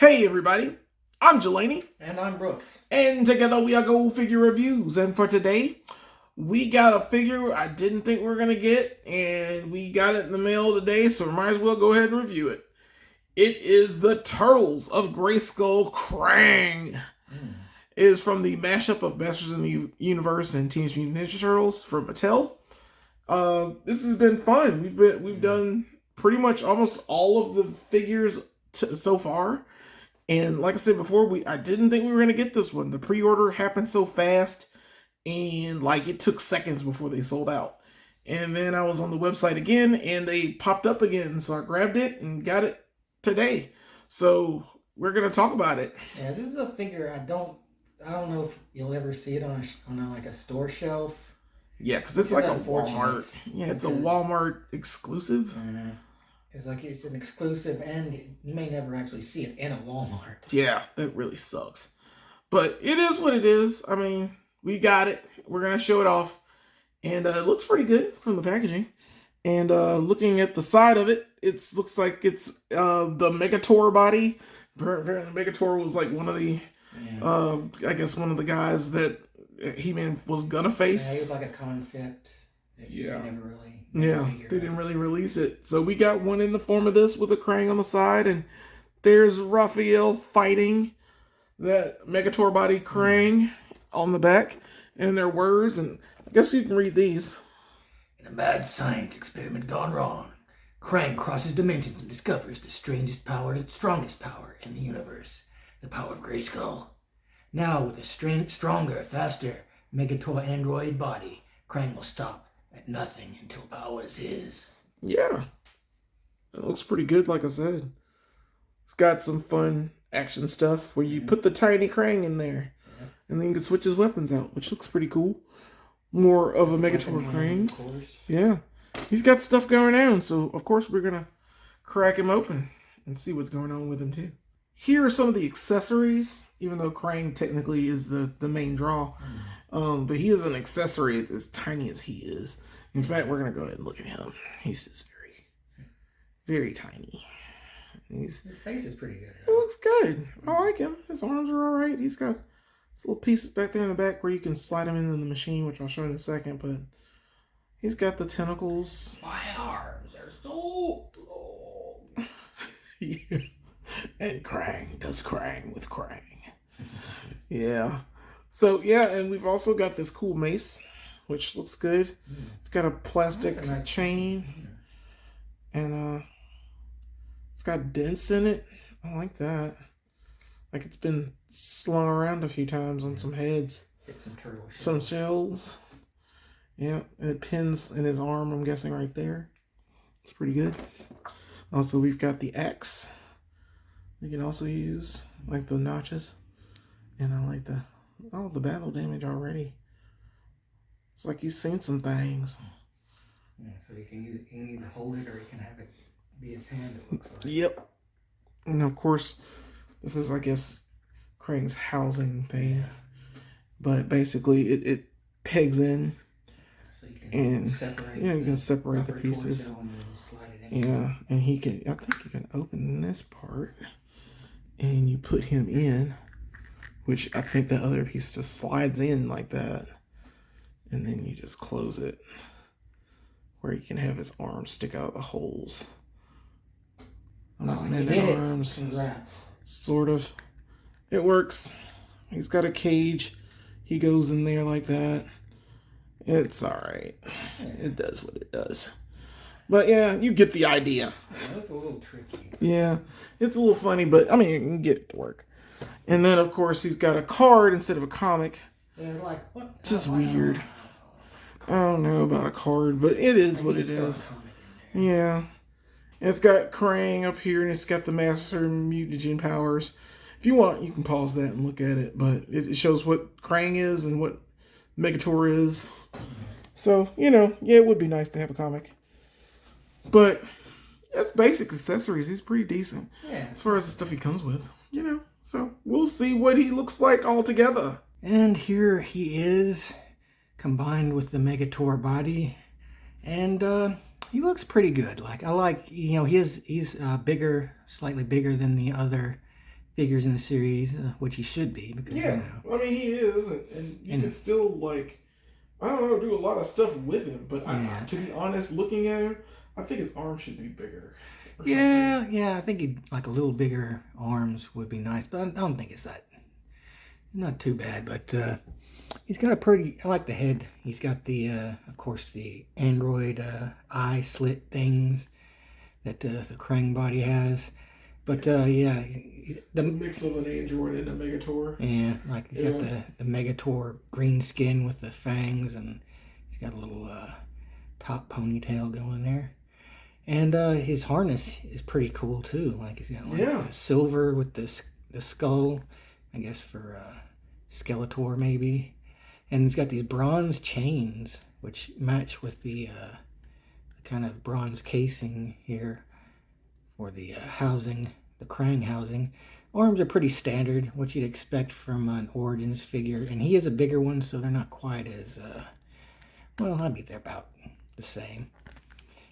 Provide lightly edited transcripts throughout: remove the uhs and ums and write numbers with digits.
Hey everybody, I'm Jelani. And I'm Brooks. And together we are Go Figure Reviews. And for today, we got a figure I didn't think we were going to get. And we got it in the mail today, so we might as well go ahead and review it. It is the Turtles of Grayskull Krang. It is from the mashup of Masters of the Universe and Teenage Mutant Ninja Turtles from Mattel. This has been fun. We've done pretty much almost all of the figures so far. And like I said before, I didn't think we were going to get this one. The pre-order happened so fast, and like it took seconds before they sold out. And then I was on the website again, and they popped up again. So I grabbed it and got it today. So we're going to talk about it. Yeah, this is a figure I don't know if you'll ever see it on like a store shelf. Yeah, because it's like a Walmart. Yeah, it's a Walmart exclusive. It's an exclusive, and you may never actually see it in a Walmart. Yeah, that really sucks. But it is what it is. I mean, we got it. We're going to show it off. And it looks pretty good from the packaging. And looking at the side of it, it looks like it's the Megator body. Apparently Megator was like one of the, I guess one of the guys that He-Man was going to face. Yeah, he was like a concept. Yeah. They didn't really release it. So we got one in the form of this with a Krang on the side, and there's Raphael fighting that Megator body Krang on the back, and their words, and I guess you can read these. In a mad science experiment gone wrong, Krang crosses dimensions and discovers the strangest power, strongest power in the universe, the power of Grayskull. Now, with a stronger, faster Megator android body, Krang will stop at nothing until power is his. Yeah. It looks pretty good, like I said. It's got some fun action stuff where you put the tiny Krang in there. And then you can switch his weapons out, which looks pretty cool. More of a Megator Krang. Yeah. He's got stuff going on, so of course we're going to crack him open and see what's going on with him too. Here are some of the accessories, even though Krang technically is the main draw. But he is an accessory as tiny as he is. In fact, we're going to go ahead and look at him. He's just very, very tiny. His face is pretty good. He looks good. I like him. His arms are all right. He's got this little piece back there in the back where you can slide him into the machine, which I'll show in a second. But he's got the tentacles. My arms are so long. Yeah. And Krang does Krang with Krang. Yeah. So, yeah, and we've also got this cool mace, which looks good. It's got a plastic chain. And it's got dents in it. I like that. Like it's been slung around a few times on some heads. Some shells. Yeah, and it pins in his arm, I'm guessing, right there. It's pretty good. Also, we've got the axe. You can also use like the notches, and I like the battle damage already. It's like he's seen some things. Yeah, so you can either hold it or you can have it be his hand. It looks like. Yep. And of course, this is, I guess, Krang's housing thing, but basically it pegs in, so you can separate. Yeah, you can separate the pieces. Yeah, and I think you can open this part. And you put him in, which I think the other piece just slides in like that. And then you just close it where you can have his arms stick out of the holes. Arms. Congrats. Sort of. It works. He's got a cage. He goes in there like that. It's alright. It does what it does. But yeah, you get the idea. That's a little tricky. Yeah, it's a little funny, but I mean, you can get it to work. And then, of course, he's got a card instead of a comic. Yeah, like what? It's just weird. I don't know about a card, but it is what it is. Yeah. And it's got Krang up here, and it's got the Master Mutagen powers. If you want, you can pause that and look at it, but it shows what Krang is and what Megator is. So, yeah, it would be nice to have a comic. But that's basic accessories. He's pretty decent. Yeah. As far as the stuff he comes with, So we'll see what he looks like all together. And here he is, combined with the Megator body. And he looks pretty good. Like, I like, he's bigger, slightly bigger than the other figures in the series, which he should be. Because, yeah, I mean, he is, and you can still, like, I don't know, do a lot of stuff with him. But to be honest, looking at him, I think his arm should be bigger. Yeah, I think he'd like a little bigger arms would be nice, but I don't think it's that. Not too bad, but he's got a pretty. I like the head. He's got the, of course, the android eye slit things that the Krang body has. But yeah, the mix of an android and a Megator. Yeah, like he's got the Megator green skin with the fangs, and he's got a little top ponytail going there. And his harness is pretty cool too. Like he's got like silver with the skull, I guess for Skeletor maybe. And he's got these bronze chains which match with the kind of bronze casing here for the housing, the Krang housing. Arms are pretty standard, what you'd expect from an Origins figure. And he is a bigger one, so they're not quite as, well, I'd be there about the same.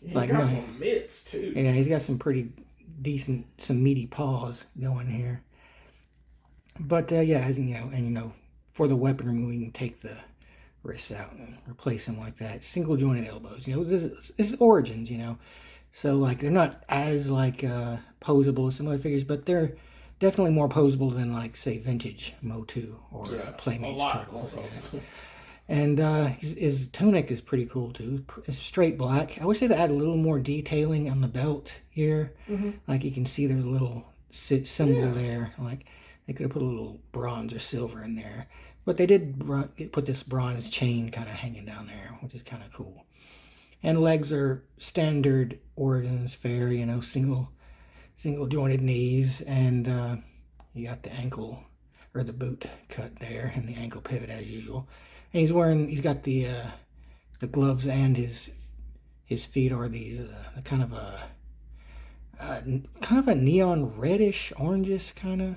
He's got some mitts, too. Yeah, he's got some pretty decent, some meaty paws going here. But, yeah, as you know, and for the weapon removal, you can take the wrists out and replace them like that. Single jointed elbows. This is Origins, So, like, they're not as, like, posable as some other figures, but they're definitely more posable than, like, say, vintage MOTU or Playmates Turtles. And his tunic is pretty cool, too. It's straight black. I wish they'd add a little more detailing on the belt here. Like, you can see there's a little symbol there. Like, they could have put a little bronze or silver in there. But they did put this bronze chain kind of hanging down there, which is kind of cool. And legs are standard Origins fare, single jointed knees, and you got the ankle or the boot cut there, and the ankle pivot as usual. And he's got the gloves, and his feet are these kind of a neon reddish, orangish kind of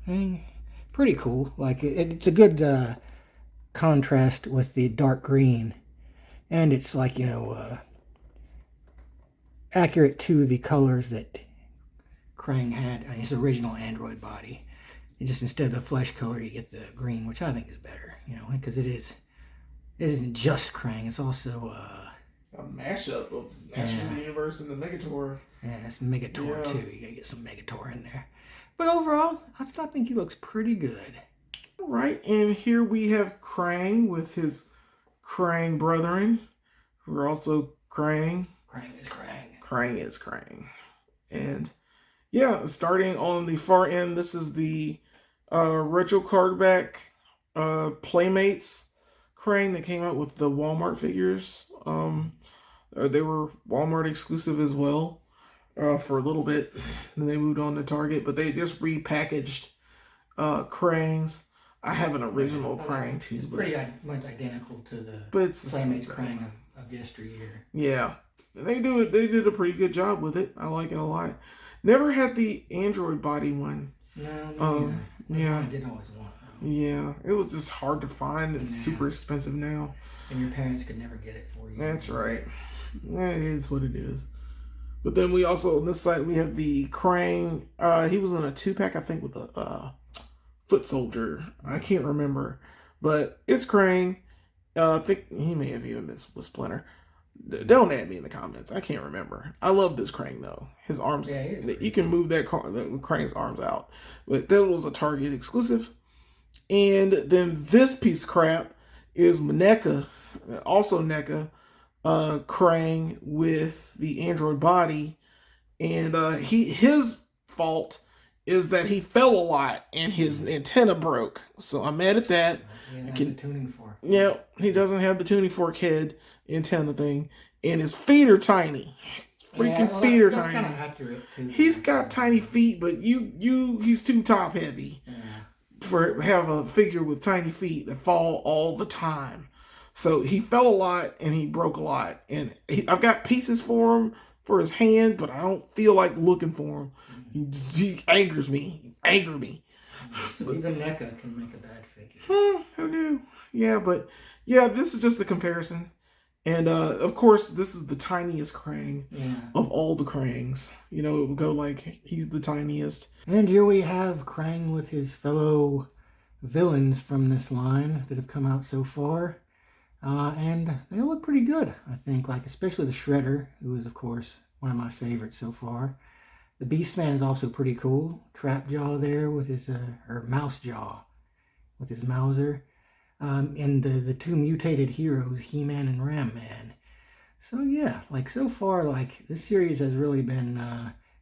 thing. Pretty cool. Like it's a good contrast with the dark green. And it's like, accurate to the colors that Krang had on his original android body. It just instead of the flesh color, you get the green, which I think is better, because it isn't just Krang. It's also a mashup of Master of the Universe and the Megator. Yeah, it's Megator too. You gotta get some Megator in there. But overall, I still think he looks pretty good. All right, and here we have Krang with his Krang brethren, who are also Krang. Krang is Krang. Krang is Krang. And starting on the far end, this is the retro cardback Playmates Krang that came out with the Walmart figures. They were Walmart exclusive as well for a little bit. Then they moved on to Target, but they just repackaged Krangs. I have an original Krang too. It's pretty much identical to the Playmates Krang of yesteryear. Yeah, they did a pretty good job with it. I like it a lot. Never had the Android body one. No, yeah. I did always want it. Yeah, it was just hard to find and super expensive now. And your parents could never get it for you. That's right. It is what it is. But then we also, on this side, we have the Krang. He was in a 2-pack, I think, with a foot soldier. I can't remember. But it's Krang. I think he may have even been with Splinter. Don't add me in the comments. I can't remember. I love this Krang, though. His arms, you can move the Krang's arms out. But that was a Target exclusive. And then this piece of crap is NECA, also NECA, Krang with the android body. And his fault is that he fell a lot and his antenna broke. So I'm mad at that. The tuning fork. Yeah, he doesn't have the tuning fork head antenna thing. And his feet are tiny. Freaking feet are tiny. Kind of accurate too. He's got tiny feet, but he's too top heavy. Yeah. For have a figure with tiny feet that fall all the time. So he fell a lot and he broke a lot. And I've got pieces for him for his hand, but I don't feel like looking for him. He angers me. Anger me. So even NECA can make a bad figure. Who knew? Yeah, but this is just a comparison. And of course, this is the tiniest Krang Yeah. of all the Krangs. You know, it would go like he's the tiniest. And here we have Krang with his fellow villains from this line that have come out so far. And they look pretty good, I think. Like, especially the Shredder, who is, of course, one of my favorites so far. The Beastman is also pretty cool. Trap Jaw there with his, or Mouse Jaw with his Mauser. And the two mutated heroes, He-Man and Ram-Man. So yeah, like so far, like this series has really been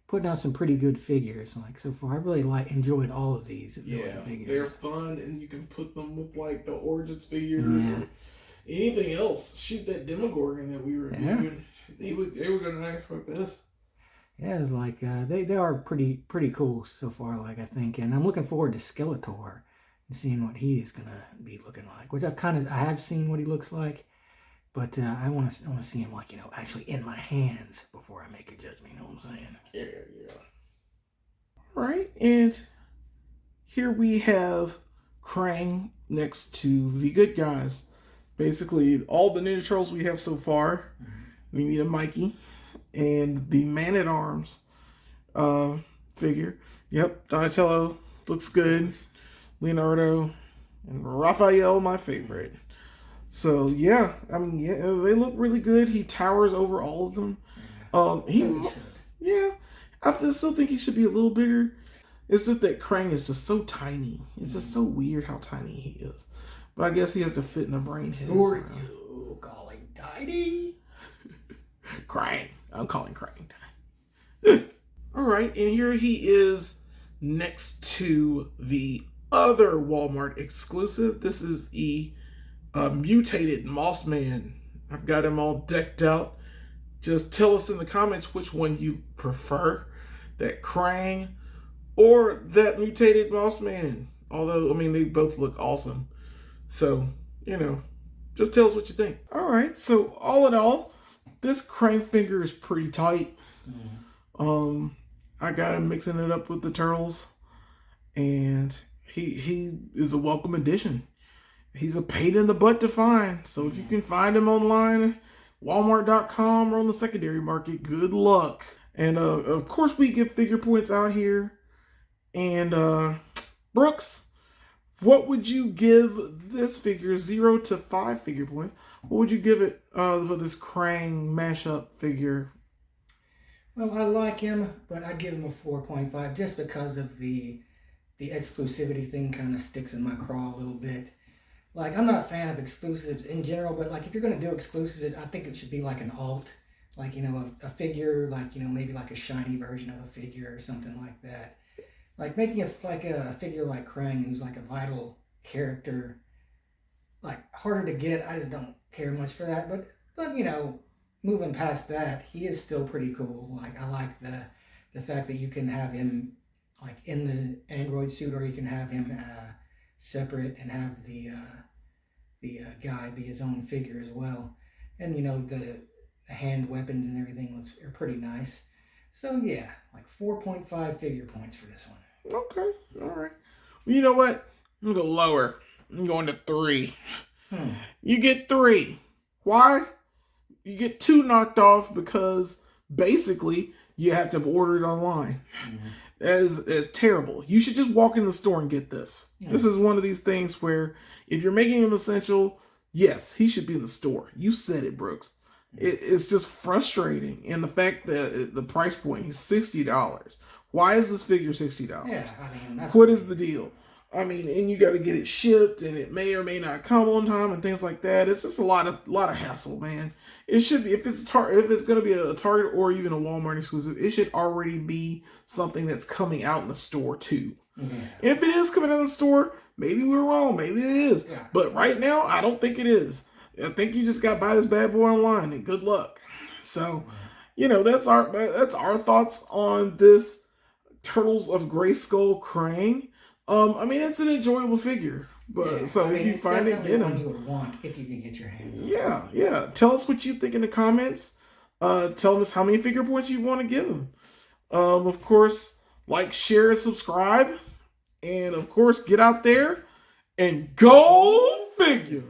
putting out some pretty good figures. Like so far, I really enjoyed all of these. Figures. They're fun, and you can put them with like the Origins figures or anything else. Shoot, that Demogorgon that we reviewed, they were gonna ask about this. Yeah, it's like they are pretty cool so far. Like I think, and I'm looking forward to Skeletor and seeing what he is gonna be looking like. Which I have seen what he looks like, but I want to see him like actually in my hands before I make a judgment. You know what I'm saying? Yeah. All right, and here we have Krang next to the good guys. Basically, all the Ninja Turtles we have so far. We need a Mikey and the Man-at-Arms figure. Yep, Donatello looks good. Leonardo and Raphael, my favorite. So yeah, I mean, yeah, they look really good. He towers over all of them. I still think he should be a little bigger. It's just that Krang is just so tiny. It's just so weird how tiny he is. But I guess he has to fit in a brain head. Who are you calling tiny? Krang. I'm calling Krang. All right, and here he is next to the other Walmart exclusive. This is the mutated Moss Man. I've got him all decked out. Just tell us in the comments which one you prefer, that Krang or that mutated Moss Man. Although, I mean, they both look awesome. So, just tell us what you think. All right, so all in all, this Krang figure is pretty tight. I got him mixing it up with the Turtles, and he is a welcome addition. He's a pain in the butt to find. So if you can find him online, Walmart.com or on the secondary market, good luck. And of course, we give figure points out here. And Brooks, what would you give this figure 0 to 5 figure points? What would you give it for this Krang mashup figure? Well, I like him, but I give him a 4.5 just because of the exclusivity thing kind of sticks in my craw a little bit. Like, I'm not a fan of exclusives in general, but like if you're going to do exclusives, I think it should be like an alt. Like, a figure, like, maybe like a shiny version of a figure or something like that. Like making a figure like Krang, who's like a vital character, like harder to get. I just don't care much for that. But moving past that, he is still pretty cool. Like, I like the fact that you can have him like in the android suit, or you can have him separate and have the guy be his own figure as well. And the hand weapons and everything are pretty nice. So yeah, like 4.5 figure points for this one. Okay, all right. Well, you know what? I'm gonna go lower. I'm going to 3. You get 3. Why? You get 2 knocked off because basically you have to order it online. That is terrible. You should just walk in the store and get this. This is one of these things where if you're making him essential, yes, he should be in the store. You said it, Brooks. It's just frustrating. And the fact that the price point is $60. Why is this figure $60? Yeah, I mean, what is the deal? I mean, and you got to get it shipped, and it may or may not come on time, and things like that. It's just a lot of hassle, man. It should be, if it's going to be a Target or even a Walmart exclusive, it should already be something that's coming out in the store too. If it is coming out in the store, maybe we're wrong, maybe it is. But right now, I don't think it is. I think you just got to buy this bad boy online, and good luck. So, that's our thoughts on this Turtles of Grayskull Krang. I mean, it's an enjoyable figure, but if you find it, get them. You would want if you can get your hands on. Yeah. Tell us what you think in the comments. Tell us how many figure points you want to give them. Of course, like, share, and subscribe, and of course, get out there and go figure.